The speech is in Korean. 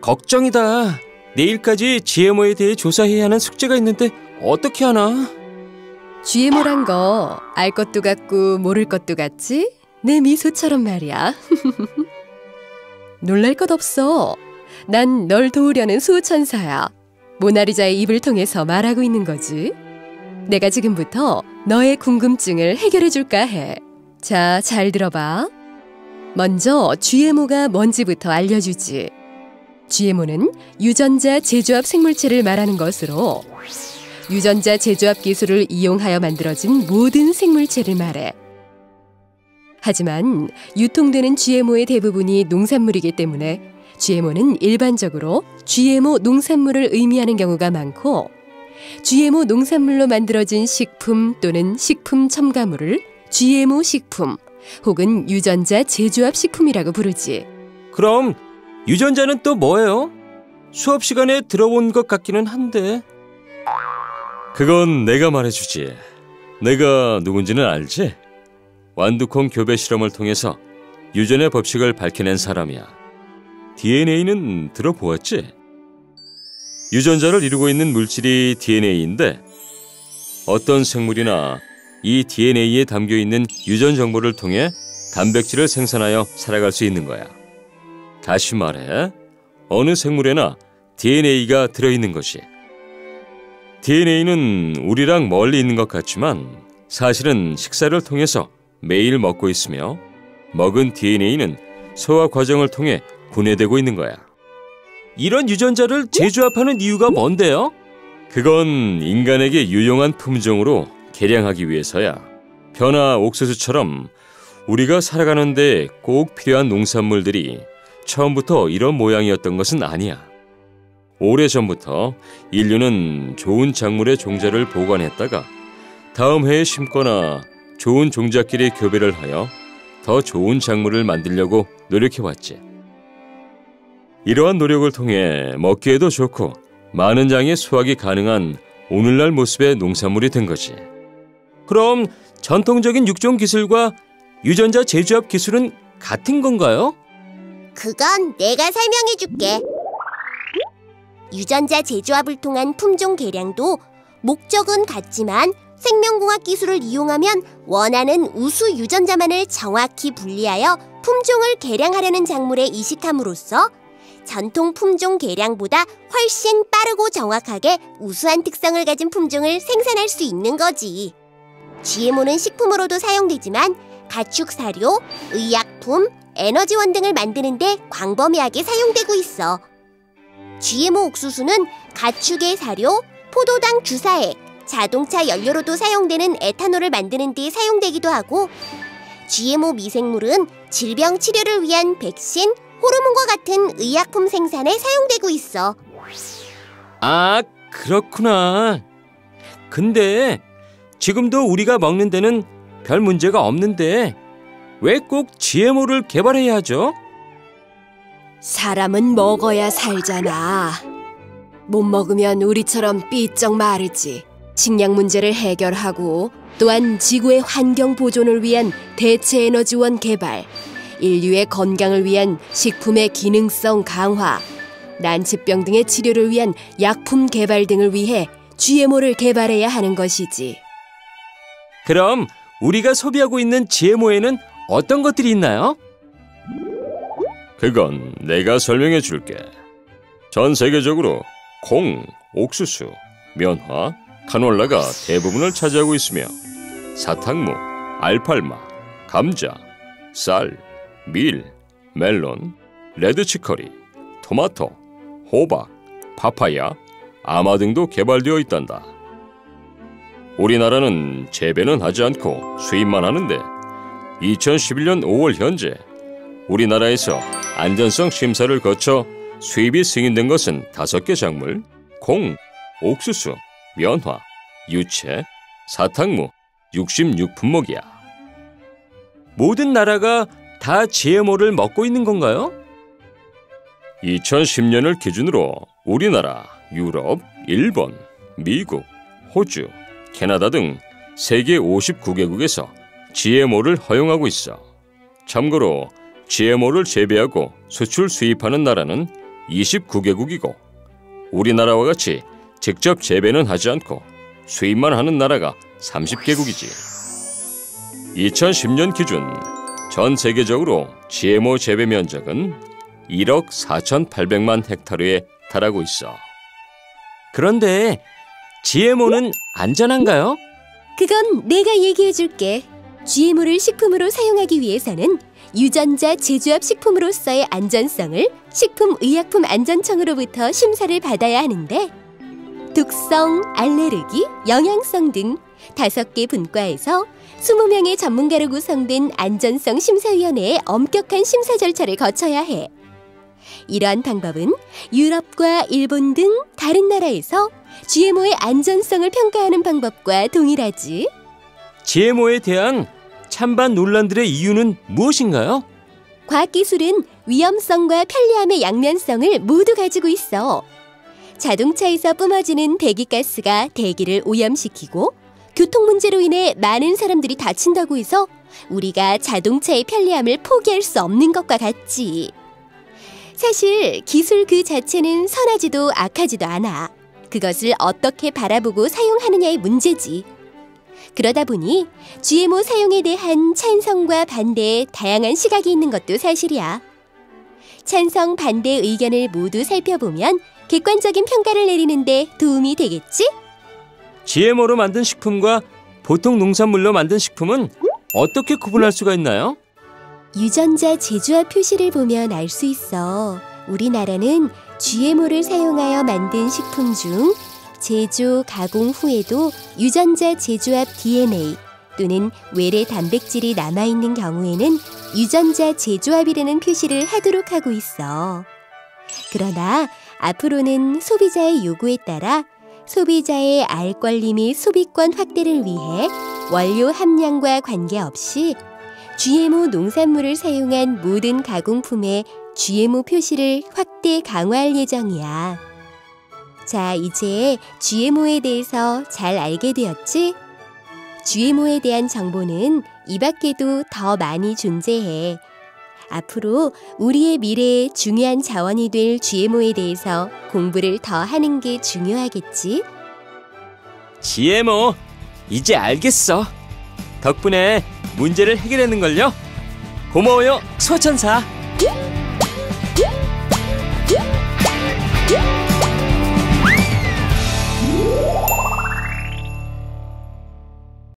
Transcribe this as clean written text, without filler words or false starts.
걱정이다. 내일까지 GMO에 대해 조사해야 하는 숙제가 있는데 어떻게 하나? GMO란 거 알 것도 같고 모를 것도 같지? 내 미소처럼 말이야. 놀랄 것 없어. 난 널 도우려는 수호천사야. 모나리자의 입을 통해서 말하고 있는 거지. 내가 지금부터 너의 궁금증을 해결해 줄까 해. 자, 잘 들어봐. 먼저 GMO가 뭔지부터 알려주지. GMO는 유전자 재조합 생물체를 말하는 것으로 유전자 재조합 기술을 이용하여 만들어진 모든 생물체를 말해. 하지만 유통되는 GMO의 대부분이 농산물이기 때문에 GMO는 일반적으로 GMO 농산물을 의미하는 경우가 많고, GMO 농산물로 만들어진 식품 또는 식품 첨가물을 GMO 식품 혹은 유전자 재조합 식품이라고 부르지. 그럼 유전자는 또 뭐예요? 수업 시간에 들어본 것 같기는 한데. 그건 내가 말해주지. 내가 누군지는 알지? 완두콩 교배 실험을 통해서 유전의 법칙을 밝혀낸 사람이야. DNA는 들어보았지? 유전자를 이루고 있는 물질이 DNA인데 어떤 생물이나 이 DNA에 담겨있는 유전 정보를 통해 단백질을 생산하여 살아갈 수 있는 거야. 다시 말해, 어느 생물에나 DNA가 들어있는 것이. DNA는 우리랑 멀리 있는 것 같지만 사실은 식사를 통해서 매일 먹고 있으며 먹은 DNA는 소화 과정을 통해 분해되고 있는 거야. 이런 유전자를 재조합하는 이유가 뭔데요? 그건 인간에게 유용한 품종으로 개량하기 위해서야. 벼나 옥수수처럼 우리가 살아가는 데 꼭 필요한 농산물들이 처음부터 이런 모양이었던 것은 아니야. 오래전부터 인류는 좋은 작물의 종자를 보관했다가 다음 해에 심거나 좋은 종자끼리 교배를 하여 더 좋은 작물을 만들려고 노력해왔지. 이러한 노력을 통해 먹기에도 좋고 많은 양의 수확이 가능한 오늘날 모습의 농산물이 된 거지. 그럼 전통적인 육종 기술과 유전자 재조합 기술은 같은 건가요? 그건 내가 설명해 줄게. 유전자 재조합을 통한 품종 개량도 목적은 같지만 생명공학 기술을 이용하면 원하는 우수 유전자만을 정확히 분리하여 품종을 개량하려는 작물에 이식함으로써 전통 품종 개량보다 훨씬 빠르고 정확하게 우수한 특성을 가진 품종을 생산할 수 있는 거지. GMO는 식품으로도 사용되지만 가축 사료, 의약품, 에너지원 등을 만드는 데 광범위하게 사용되고 있어. GMO 옥수수는 가축의 사료, 포도당 주사액, 자동차 연료로도 사용되는 에탄올을 만드는 데 사용되기도 하고, GMO 미생물은 질병 치료를 위한 백신, 호르몬과 같은 의약품 생산에 사용되고 있어. 아, 그렇구나. 근데 지금도 우리가 먹는 데는 별 문제가 없는데 왜 꼭 GMO를 개발해야 하죠? 사람은 먹어야 살잖아. 못 먹으면 우리처럼 삐쩍 마르지. 식량 문제를 해결하고 또한 지구의 환경 보존을 위한 대체 에너지원 개발, 인류의 건강을 위한 식품의 기능성 강화, 난치병 등의 치료를 위한 약품 개발 등을 위해 GMO를 개발해야 하는 것이지. 그럼 우리가 소비하고 있는 GMO에는 어떤 것들이 있나요? 그건 내가 설명해 줄게. 전 세계적으로 콩, 옥수수, 면화, 카놀라가 대부분을 차지하고 있으며 사탕무, 알팔마, 감자, 쌀, 밀, 멜론, 레드치커리, 토마토, 호박, 파파야, 아마 등도 개발되어 있단다. 우리나라는 재배는 하지 않고 수입만 하는데 2011년 5월 현재 우리나라에서 안전성 심사를 거쳐 수입이 승인된 것은 5개 작물, 콩, 옥수수, 면화, 유채, 사탕무, 66품목이야. 모든 나라가 다 GMO를 먹고 있는 건가요? 2010년을 기준으로 우리나라, 유럽, 일본, 미국, 호주, 캐나다 등 세계 59개국에서 GMO를 허용하고 있어. 참고로 GMO를 재배하고 수출 수입하는 나라는 29개국이고 우리나라와 같이 직접 재배는 하지 않고 수입만 하는 나라가 30개국이지. 2010년 기준 전 세계적으로 GMO 재배 면적은 1억 4,800만 헥타르에 달하고 있어. 그런데 GMO는 안전한가요? 그건 내가 얘기해 줄게. GMO를 식품으로 사용하기 위해서는 유전자 제조합 식품으로서의 안전성을 식품의약품안전청으로부터 심사를 받아야 하는데 독성, 알레르기, 영양성 등 5개 분과에서 20명의 전문가로 구성된 안전성 심사위원회의 엄격한 심사 절차를 거쳐야 해. 이러한 방법은 유럽과 일본 등 다른 나라에서 GMO의 안전성을 평가하는 방법과 동일하지. GMO에 대한 찬반 논란들의 이유는 무엇인가요? 과학기술은 위험성과 편리함의 양면성을 모두 가지고 있어. 자동차에서 뿜어지는 배기가스가 대기를 오염시키고 교통 문제로 인해 많은 사람들이 다친다고 해서 우리가 자동차의 편리함을 포기할 수 없는 것과 같지. 사실 기술 그 자체는 선하지도 악하지도 않아. 그것을 어떻게 바라보고 사용하느냐의 문제지. 그러다 보니 GMO 사용에 대한 찬성과 반대의 다양한 시각이 있는 것도 사실이야. 찬성, 반대 의견을 모두 살펴보면 객관적인 평가를 내리는데 도움이 되겠지? GMO로 만든 식품과 보통 농산물로 만든 식품은 어떻게 구분할 수가 있나요? 유전자 제조합 표시를 보면 알 수 있어. 우리나라는 GMO를 사용하여 만든 식품 중 제조, 가공 후에도 유전자 제조합 DNA 또는 외래 단백질이 남아있는 경우에는 유전자 제조합이라는 표시를 하도록 하고 있어. 그러나 앞으로는 소비자의 요구에 따라 소비자의 알 권리 및 소비권 확대를 위해 원료 함량과 관계없이 GMO 농산물을 사용한 모든 가공품에 GMO 표시를 확대 강화할 예정이야. 자, 이제 GMO에 대해서 잘 알게 되었지? GMO에 대한 정보는 이 밖에도 더 많이 존재해. 앞으로 우리의 미래에 중요한 자원이 될 GMO에 대해서 공부를 더 하는 게 중요하겠지? GMO, 이제 알겠어. 덕분에 문제를 해결했는걸요? 고마워요, 수호천사.